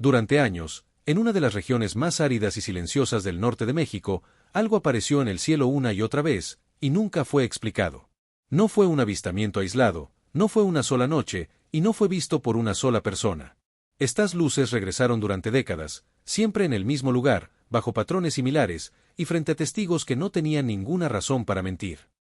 Durante años, en una de las regiones más áridas y silenciosas del norte de México, algo apareció en el cielo una y otra vez, y nunca fue explicado. No fue un avistamiento aislado, no fue una sola noche, y no fue visto por una sola persona. Estas luces regresaron durante décadas, siempre en el mismo lugar, bajo patrones similares, y frente a testigos que no tenían ninguna razón para mentir.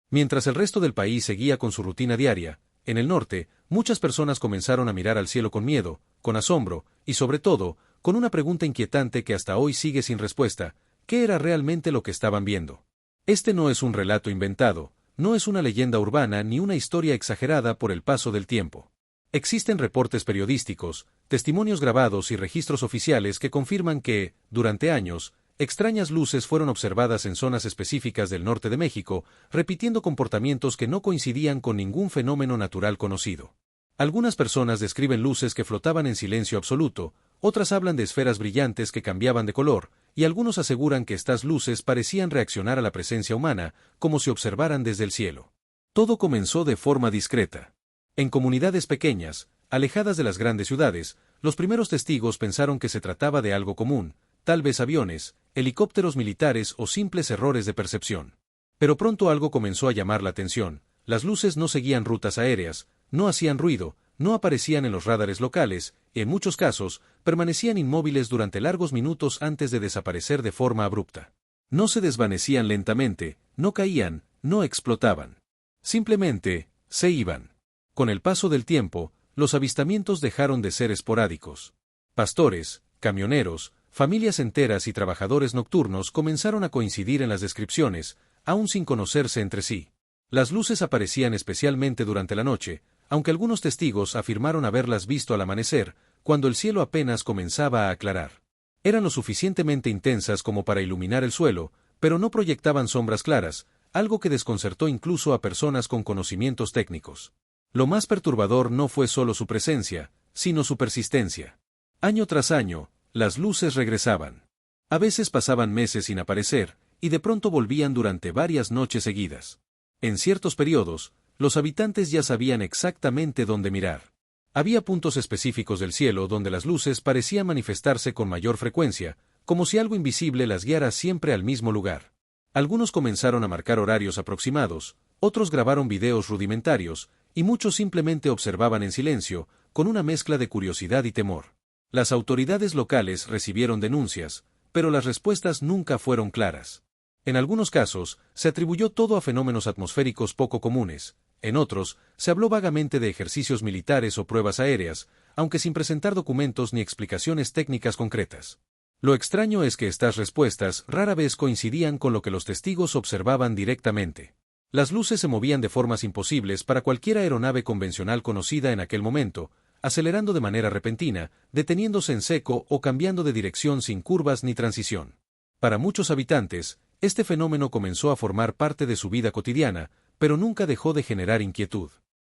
Mientras el resto del país seguía con su rutina diaria, en el norte, muchas personas comenzaron a mirar al cielo con miedo, con asombro, y sobre todo, con una pregunta inquietante que hasta hoy sigue sin respuesta: ¿qué era realmente lo que estaban viendo? Este no es un relato inventado, no es una leyenda urbana ni una historia exagerada por el paso del tiempo. Existen reportes periodísticos, testimonios grabados y registros oficiales que confirman que, durante años, extrañas luces fueron observadas en zonas específicas del norte de México, repitiendo comportamientos que no coincidían con ningún fenómeno natural conocido. Algunas personas describen luces que flotaban en silencio absoluto, otras hablan de esferas brillantes que cambiaban de color, y algunos aseguran que estas luces parecían reaccionar a la presencia humana, como si observaran desde el cielo. Todo comenzó de forma discreta. En comunidades pequeñas, alejadas de las grandes ciudades, los primeros testigos pensaron que se trataba de algo común, tal vez aviones, helicópteros militares o simples errores de percepción. Pero pronto algo comenzó a llamar la atención: las luces no seguían rutas aéreas, no hacían ruido, no aparecían en los radares locales, y en muchos casos, permanecían inmóviles durante largos minutos antes de desaparecer de forma abrupta. No se desvanecían lentamente, no caían, no explotaban. Simplemente, se iban. Con el paso del tiempo, los avistamientos dejaron de ser esporádicos. Pastores, camioneros, familias enteras y trabajadores nocturnos comenzaron a coincidir en las descripciones, aún sin conocerse entre sí. Las luces aparecían especialmente durante la noche, aunque algunos testigos afirmaron haberlas visto al amanecer, cuando el cielo apenas comenzaba a aclarar. Eran lo suficientemente intensas como para iluminar el suelo, pero no proyectaban sombras claras, algo que desconcertó incluso a personas con conocimientos técnicos. Lo más perturbador no fue solo su presencia, sino su persistencia. Año tras año, las luces regresaban. A veces pasaban meses sin aparecer, y de pronto volvían durante varias noches seguidas. En ciertos periodos, los habitantes ya sabían exactamente dónde mirar. Había puntos específicos del cielo donde las luces parecían manifestarse con mayor frecuencia, como si algo invisible las guiara siempre al mismo lugar. Algunos comenzaron a marcar horarios aproximados, otros grabaron videos rudimentarios, y muchos simplemente observaban en silencio, con una mezcla de curiosidad y temor. Las autoridades locales recibieron denuncias, pero las respuestas nunca fueron claras. En algunos casos, se atribuyó todo a fenómenos atmosféricos poco comunes; en otros, se habló vagamente de ejercicios militares o pruebas aéreas, aunque sin presentar documentos ni explicaciones técnicas concretas. Lo extraño es que estas respuestas rara vez coincidían con lo que los testigos observaban directamente. Las luces se movían de formas imposibles para cualquier aeronave convencional conocida en aquel momento, acelerando de manera repentina, deteniéndose en seco o cambiando de dirección sin curvas ni transición. Para muchos habitantes, este fenómeno comenzó a formar parte de su vida cotidiana, pero nunca dejó de generar inquietud.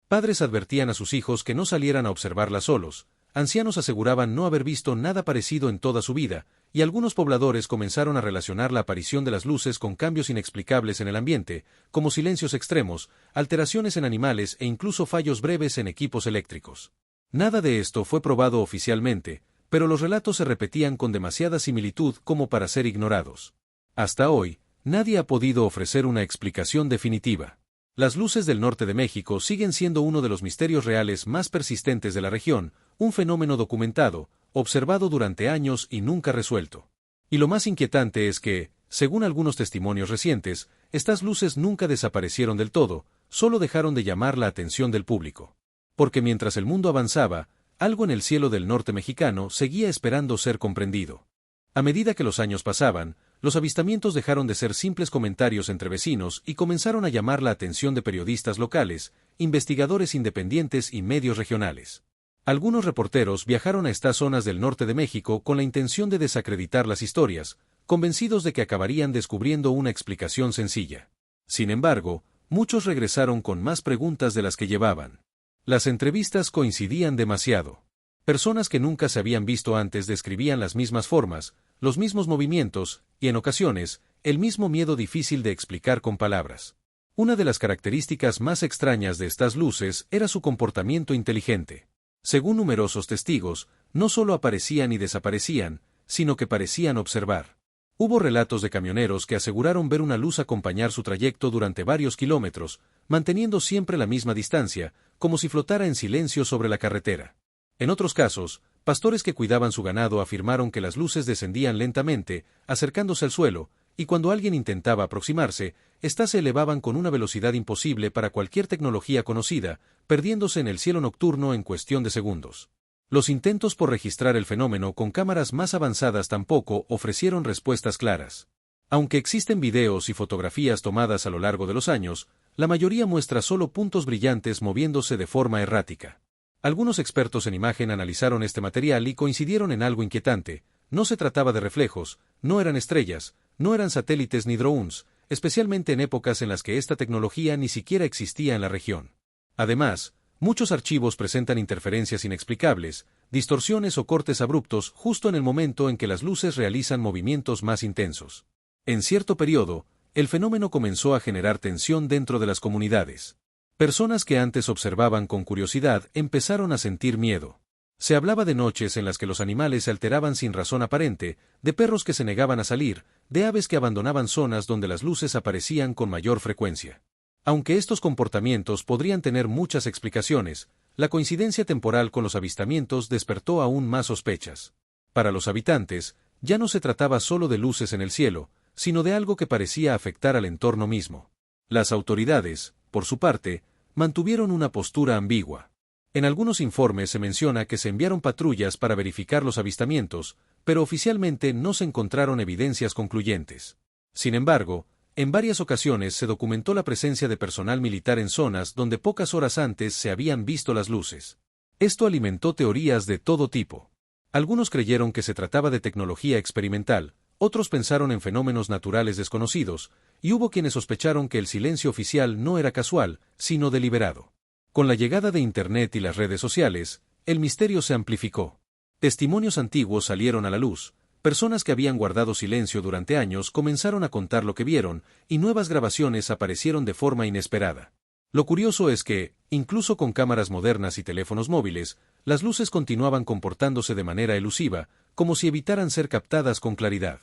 Padres advertían a sus hijos que no salieran a observarlas solos, ancianos aseguraban no haber visto nada parecido en toda su vida, y algunos pobladores comenzaron a relacionar la aparición de las luces con cambios inexplicables en el ambiente, como silencios extremos, alteraciones en animales e incluso fallos breves en equipos eléctricos. Nada de esto fue probado oficialmente, pero los relatos se repetían con demasiada similitud como para ser ignorados. Hasta hoy, nadie ha podido ofrecer una explicación definitiva. Las luces del norte de México siguen siendo uno de los misterios reales más persistentes de la región, un fenómeno documentado, observado durante años y nunca resuelto. Y lo más inquietante es que, según algunos testimonios recientes, estas luces nunca desaparecieron del todo, solo dejaron de llamar la atención del público. Porque mientras el mundo avanzaba, algo en el cielo del norte mexicano seguía esperando ser comprendido. A medida que los años pasaban, los avistamientos dejaron de ser simples comentarios entre vecinos y comenzaron a llamar la atención de periodistas locales, investigadores independientes y medios regionales. Algunos reporteros viajaron a estas zonas del norte de México con la intención de desacreditar las historias, convencidos de que acabarían descubriendo una explicación sencilla. Sin embargo, muchos regresaron con más preguntas de las que llevaban. Las entrevistas coincidían demasiado. Personas que nunca se habían visto antes describían las mismas formas, los mismos movimientos, y en ocasiones, el mismo miedo difícil de explicar con palabras. Una de las características más extrañas de estas luces era su comportamiento inteligente. Según numerosos testigos, no solo aparecían y desaparecían, sino que parecían observar. Hubo relatos de camioneros que aseguraron ver una luz acompañar su trayecto durante varios kilómetros, manteniendo siempre la misma distancia, como si flotara en silencio sobre la carretera. En otros casos, pastores que cuidaban su ganado afirmaron que las luces descendían lentamente, acercándose al suelo, y cuando alguien intentaba aproximarse, éstas se elevaban con una velocidad imposible para cualquier tecnología conocida, perdiéndose en el cielo nocturno en cuestión de segundos. Los intentos por registrar el fenómeno con cámaras más avanzadas tampoco ofrecieron respuestas claras. Aunque existen videos y fotografías tomadas a lo largo de los años, la mayoría muestra solo puntos brillantes moviéndose de forma errática. Algunos expertos en imagen analizaron este material y coincidieron en algo inquietante: no se trataba de reflejos, no eran estrellas, no eran satélites ni drones, especialmente en épocas en las que esta tecnología ni siquiera existía en la región. Además, muchos archivos presentan interferencias inexplicables, distorsiones o cortes abruptos justo en el momento en que las luces realizan movimientos más intensos. En cierto periodo, el fenómeno comenzó a generar tensión dentro de las comunidades. Personas que antes observaban con curiosidad empezaron a sentir miedo. Se hablaba de noches en las que los animales se alteraban sin razón aparente, de perros que se negaban a salir, de aves que abandonaban zonas donde las luces aparecían con mayor frecuencia. Aunque estos comportamientos podrían tener muchas explicaciones, la coincidencia temporal con los avistamientos despertó aún más sospechas. Para los habitantes, ya no se trataba solo de luces en el cielo, sino de algo que parecía afectar al entorno mismo. Las autoridades, por su parte, mantuvieron una postura ambigua. En algunos informes se menciona que se enviaron patrullas para verificar los avistamientos, pero oficialmente no se encontraron evidencias concluyentes. Sin embargo, en varias ocasiones se documentó la presencia de personal militar en zonas donde pocas horas antes se habían visto las luces. Esto alimentó teorías de todo tipo. Algunos creyeron que se trataba de tecnología experimental, otros pensaron en fenómenos naturales desconocidos, y hubo quienes sospecharon que el silencio oficial no era casual, sino deliberado. Con la llegada de Internet y las redes sociales, el misterio se amplificó. Testimonios antiguos salieron a la luz. Personas que habían guardado silencio durante años comenzaron a contar lo que vieron, y nuevas grabaciones aparecieron de forma inesperada. Lo curioso es que, incluso con cámaras modernas y teléfonos móviles, las luces continuaban comportándose de manera elusiva, como si evitaran ser captadas con claridad.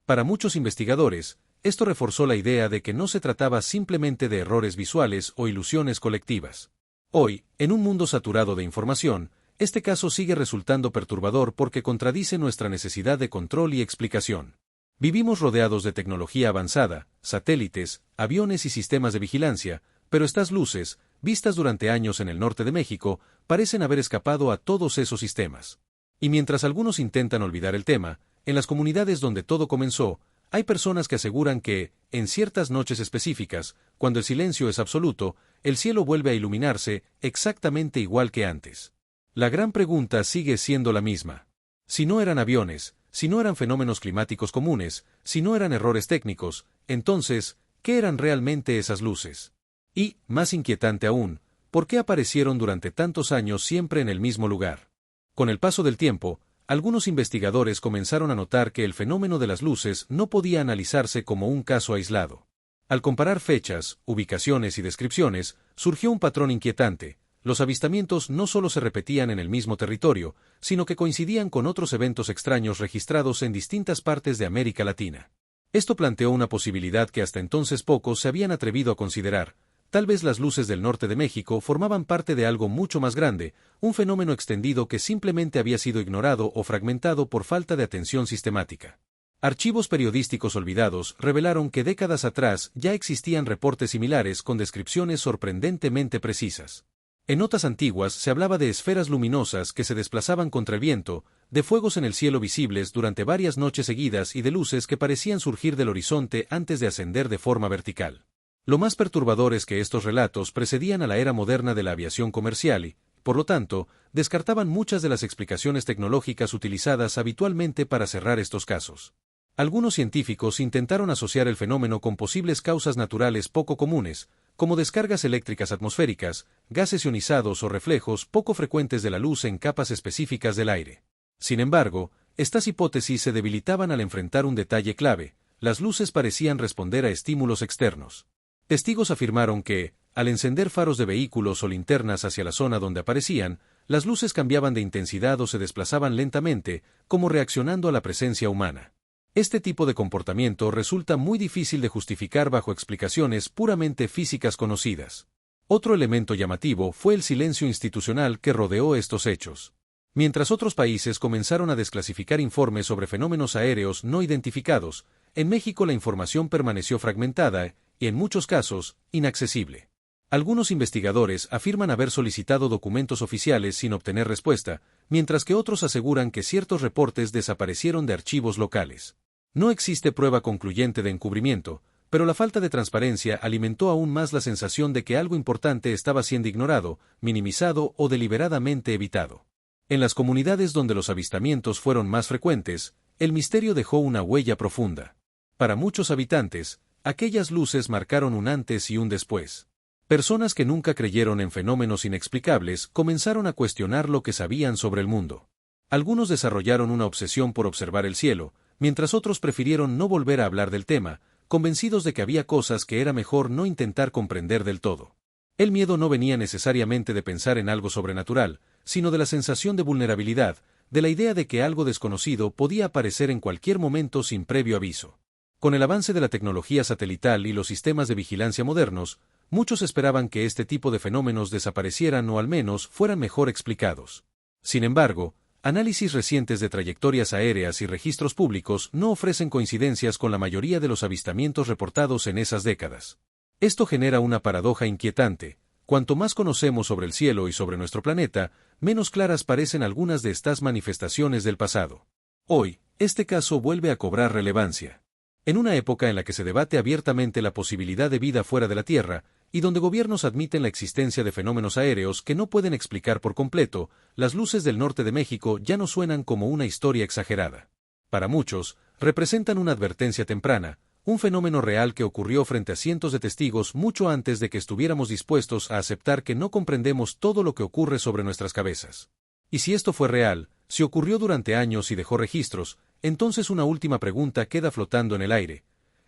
Para muchos investigadores, esto reforzó la idea de que no se trataba simplemente de errores visuales o ilusiones colectivas. Hoy, en un mundo saturado de información, este caso sigue resultando perturbador porque contradice nuestra necesidad de control y explicación. Vivimos rodeados de tecnología avanzada, satélites, aviones y sistemas de vigilancia, pero estas luces, vistas durante años en el norte de México, parecen haber escapado a todos esos sistemas. Y mientras algunos intentan olvidar el tema, en las comunidades donde todo comenzó, hay personas que aseguran que, en ciertas noches específicas, cuando el silencio es absoluto, el cielo vuelve a iluminarse exactamente igual que antes. La gran pregunta sigue siendo la misma. Si no eran aviones, si no eran fenómenos climáticos comunes, si no eran errores técnicos, entonces, ¿qué eran realmente esas luces? Y, más inquietante aún, ¿por qué aparecieron durante tantos años siempre en el mismo lugar? Con el paso del tiempo, algunos investigadores comenzaron a notar que el fenómeno de las luces no podía analizarse como un caso aislado. Al comparar fechas, ubicaciones y descripciones, surgió un patrón inquietante. Los avistamientos no solo se repetían en el mismo territorio, sino que coincidían con otros eventos extraños registrados en distintas partes de América Latina. Esto planteó una posibilidad que hasta entonces pocos se habían atrevido a considerar. Tal vez las luces del norte de México formaban parte de algo mucho más grande, un fenómeno extendido que simplemente había sido ignorado o fragmentado por falta de atención sistemática. Archivos periodísticos olvidados revelaron que décadas atrás ya existían reportes similares con descripciones sorprendentemente precisas. En notas antiguas se hablaba de esferas luminosas que se desplazaban contra el viento, de fuegos en el cielo visibles durante varias noches seguidas y de luces que parecían surgir del horizonte antes de ascender de forma vertical. Lo más perturbador es que estos relatos precedían a la era moderna de la aviación comercial y, por lo tanto, descartaban muchas de las explicaciones tecnológicas utilizadas habitualmente para cerrar estos casos. Algunos científicos intentaron asociar el fenómeno con posibles causas naturales poco comunes, como descargas eléctricas atmosféricas, gases ionizados o reflejos poco frecuentes de la luz en capas específicas del aire. Sin embargo, estas hipótesis se debilitaban al enfrentar un detalle clave: las luces parecían responder a estímulos externos. Testigos afirmaron que, al encender faros de vehículos o linternas hacia la zona donde aparecían, las luces cambiaban de intensidad o se desplazaban lentamente, como reaccionando a la presencia humana. Este tipo de comportamiento resulta muy difícil de justificar bajo explicaciones puramente físicas conocidas. Otro elemento llamativo fue el silencio institucional que rodeó estos hechos. Mientras otros países comenzaron a desclasificar informes sobre fenómenos aéreos no identificados, en México la información permaneció fragmentada y, en muchos casos, inaccesible. Algunos investigadores afirman haber solicitado documentos oficiales sin obtener respuesta, mientras que otros aseguran que ciertos reportes desaparecieron de archivos locales. No existe prueba concluyente de encubrimiento, pero la falta de transparencia alimentó aún más la sensación de que algo importante estaba siendo ignorado, minimizado o deliberadamente evitado. En las comunidades donde los avistamientos fueron más frecuentes, el misterio dejó una huella profunda. Para muchos habitantes, aquellas luces marcaron un antes y un después. Personas que nunca creyeron en fenómenos inexplicables comenzaron a cuestionar lo que sabían sobre el mundo. Algunos desarrollaron una obsesión por observar el cielo, mientras otros prefirieron no volver a hablar del tema, convencidos de que había cosas que era mejor no intentar comprender del todo. El miedo no venía necesariamente de pensar en algo sobrenatural, sino de la sensación de vulnerabilidad, de la idea de que algo desconocido podía aparecer en cualquier momento sin previo aviso. Con el avance de la tecnología satelital y los sistemas de vigilancia modernos, muchos esperaban que este tipo de fenómenos desaparecieran o al menos fueran mejor explicados. Sin embargo, análisis recientes de trayectorias aéreas y registros públicos no ofrecen coincidencias con la mayoría de los avistamientos reportados en esas décadas. Esto genera una paradoja inquietante. Cuanto más conocemos sobre el cielo y sobre nuestro planeta, menos claras parecen algunas de estas manifestaciones del pasado. Hoy, este caso vuelve a cobrar relevancia. En una época en la que se debate abiertamente la posibilidad de vida fuera de la Tierra, y donde gobiernos admiten la existencia de fenómenos aéreos que no pueden explicar por completo, las luces del norte de México ya no suenan como una historia exagerada. Para muchos, representan una advertencia temprana, un fenómeno real que ocurrió frente a cientos de testigos mucho antes de que estuviéramos dispuestos a aceptar que no comprendemos todo lo que ocurre sobre nuestras cabezas. Y si esto fue real, si ocurrió durante años y dejó registros, entonces una última pregunta queda flotando en el aire.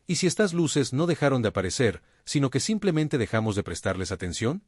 ¿Y si estas luces no dejaron de aparecer, sino que simplemente dejamos de prestarles atención?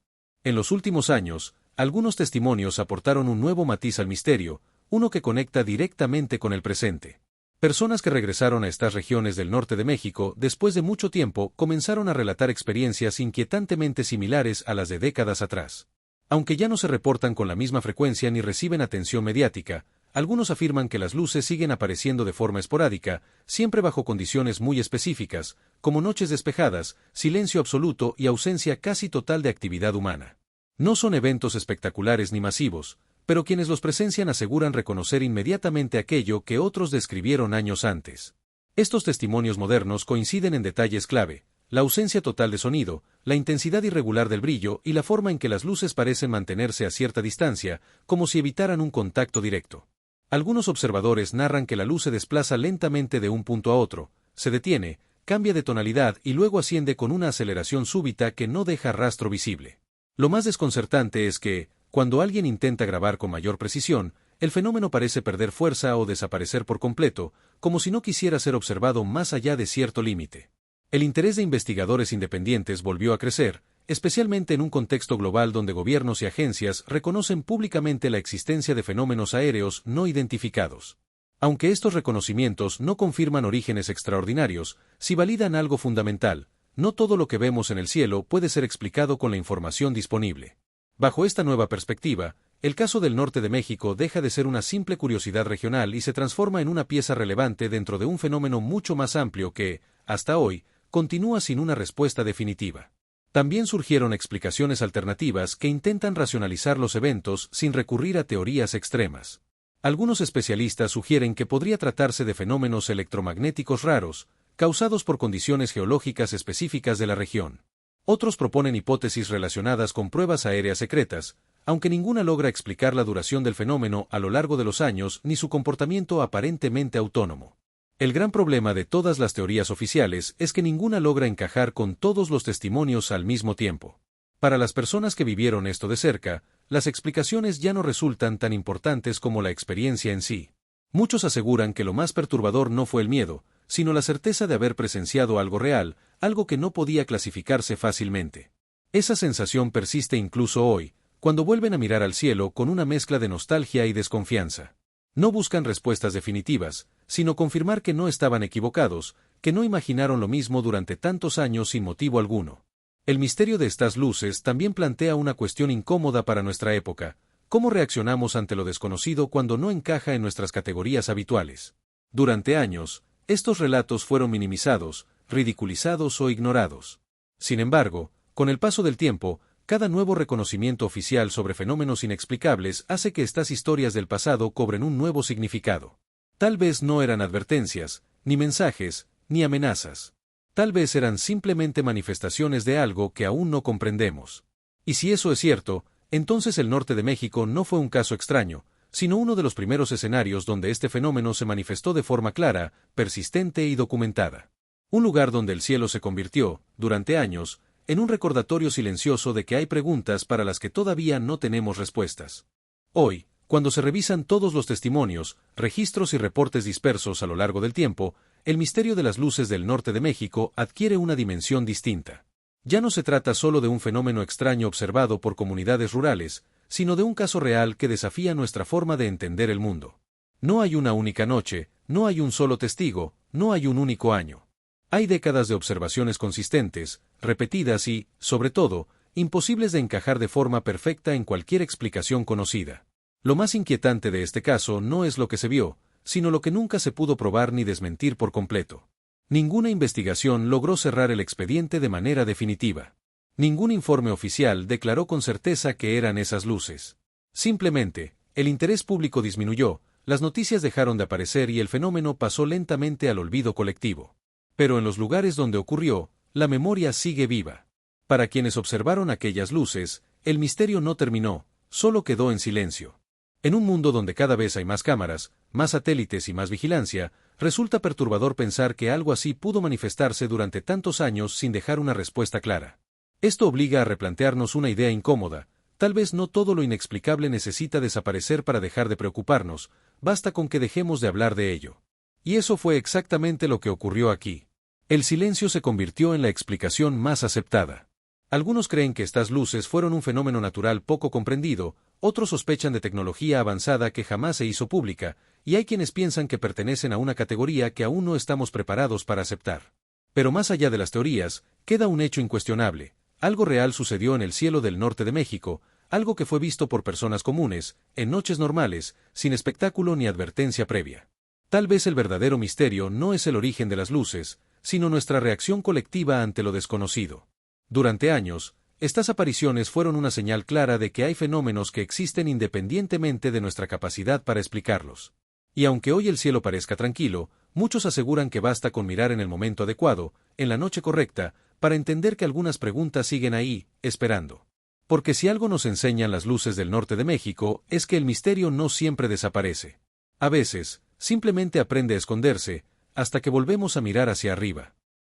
En los últimos años, algunos testimonios aportaron un nuevo matiz al misterio, uno que conecta directamente con el presente. Personas que regresaron a estas regiones del norte de México después de mucho tiempo comenzaron a relatar experiencias inquietantemente similares a las de décadas atrás. Aunque ya no se reportan con la misma frecuencia ni reciben atención mediática, algunos afirman que las luces siguen apareciendo de forma esporádica, siempre bajo condiciones muy específicas, como noches despejadas, silencio absoluto y ausencia casi total de actividad humana. No son eventos espectaculares ni masivos, pero quienes los presencian aseguran reconocer inmediatamente aquello que otros describieron años antes. Estos testimonios modernos coinciden en detalles clave: la ausencia total de sonido, la intensidad irregular del brillo y la forma en que las luces parecen mantenerse a cierta distancia, como si evitaran un contacto directo. Algunos observadores narran que la luz se desplaza lentamente de un punto a otro, se detiene, cambia de tonalidad y luego asciende con una aceleración súbita que no deja rastro visible. Lo más desconcertante es que, cuando alguien intenta grabar con mayor precisión, el fenómeno parece perder fuerza o desaparecer por completo, como si no quisiera ser observado más allá de cierto límite. El interés de investigadores independientes volvió a crecer, especialmente en un contexto global donde gobiernos y agencias reconocen públicamente la existencia de fenómenos aéreos no identificados. Aunque estos reconocimientos no confirman orígenes extraordinarios, sí validan algo fundamental: no todo lo que vemos en el cielo puede ser explicado con la información disponible. Bajo esta nueva perspectiva, el caso del norte de México deja de ser una simple curiosidad regional y se transforma en una pieza relevante dentro de un fenómeno mucho más amplio que, hasta hoy, continúa sin una respuesta definitiva. También surgieron explicaciones alternativas que intentan racionalizar los eventos sin recurrir a teorías extremas. Algunos especialistas sugieren que podría tratarse de fenómenos electromagnéticos raros, causados por condiciones geológicas específicas de la región. Otros proponen hipótesis relacionadas con pruebas aéreas secretas, aunque ninguna logra explicar la duración del fenómeno a lo largo de los años ni su comportamiento aparentemente autónomo. El gran problema de todas las teorías oficiales es que ninguna logra encajar con todos los testimonios al mismo tiempo. Para las personas que vivieron esto de cerca, las explicaciones ya no resultan tan importantes como la experiencia en sí. Muchos aseguran que lo más perturbador no fue el miedo, sino la certeza de haber presenciado algo real, algo que no podía clasificarse fácilmente. Esa sensación persiste incluso hoy, cuando vuelven a mirar al cielo con una mezcla de nostalgia y desconfianza. No buscan respuestas definitivas, sino confirmar que no estaban equivocados, que no imaginaron lo mismo durante tantos años sin motivo alguno. El misterio de estas luces también plantea una cuestión incómoda para nuestra época: ¿cómo reaccionamos ante lo desconocido cuando no encaja en nuestras categorías habituales? Durante años, estos relatos fueron minimizados, ridiculizados o ignorados. Sin embargo, con el paso del tiempo, cada nuevo reconocimiento oficial sobre fenómenos inexplicables hace que estas historias del pasado cobren un nuevo significado. Tal vez no eran advertencias, ni mensajes, ni amenazas. Tal vez eran simplemente manifestaciones de algo que aún no comprendemos. Y si eso es cierto, entonces el norte de México no fue un caso extraño, sino uno de los primeros escenarios donde este fenómeno se manifestó de forma clara, persistente y documentada. Un lugar donde el cielo se convirtió, durante años, en un recordatorio silencioso de que hay preguntas para las que todavía no tenemos respuestas. Hoy, cuando se revisan todos los testimonios, registros y reportes dispersos a lo largo del tiempo, el misterio de las luces del norte de México adquiere una dimensión distinta. Ya no se trata solo de un fenómeno extraño observado por comunidades rurales, sino de un caso real que desafía nuestra forma de entender el mundo. No hay una única noche, no hay un solo testigo, no hay un único año. Hay décadas de observaciones consistentes, repetidas y, sobre todo, imposibles de encajar de forma perfecta en cualquier explicación conocida. Lo más inquietante de este caso no es lo que se vio, sino lo que nunca se pudo probar ni desmentir por completo. Ninguna investigación logró cerrar el expediente de manera definitiva. Ningún informe oficial declaró con certeza que eran esas luces. Simplemente, el interés público disminuyó, las noticias dejaron de aparecer y el fenómeno pasó lentamente al olvido colectivo. Pero en los lugares donde ocurrió, la memoria sigue viva. Para quienes observaron aquellas luces, el misterio no terminó, solo quedó en silencio. En un mundo donde cada vez hay más cámaras, más satélites y más vigilancia, resulta perturbador pensar que algo así pudo manifestarse durante tantos años sin dejar una respuesta clara. Esto obliga a replantearnos una idea incómoda: tal vez no todo lo inexplicable necesita desaparecer para dejar de preocuparnos, basta con que dejemos de hablar de ello. Y eso fue exactamente lo que ocurrió aquí. El silencio se convirtió en la explicación más aceptada. Algunos creen que estas luces fueron un fenómeno natural poco comprendido, otros sospechan de tecnología avanzada que jamás se hizo pública, y hay quienes piensan que pertenecen a una categoría que aún no estamos preparados para aceptar. Pero más allá de las teorías, queda un hecho incuestionable: algo real sucedió en el cielo del norte de México, algo que fue visto por personas comunes, en noches normales, sin espectáculo ni advertencia previa. Tal vez el verdadero misterio no es el origen de las luces, sino nuestra reacción colectiva ante lo desconocido. Durante años, estas apariciones fueron una señal clara de que hay fenómenos que existen independientemente de nuestra capacidad para explicarlos. Y aunque hoy el cielo parezca tranquilo, muchos aseguran que basta con mirar en el momento adecuado, en la noche correcta, para entender que algunas preguntas siguen ahí, esperando. Porque si algo nos enseñan las luces del norte de México, es que el misterio no siempre desaparece. A veces, simplemente aprende a esconderse, hasta que volvemos a mirar hacia arriba.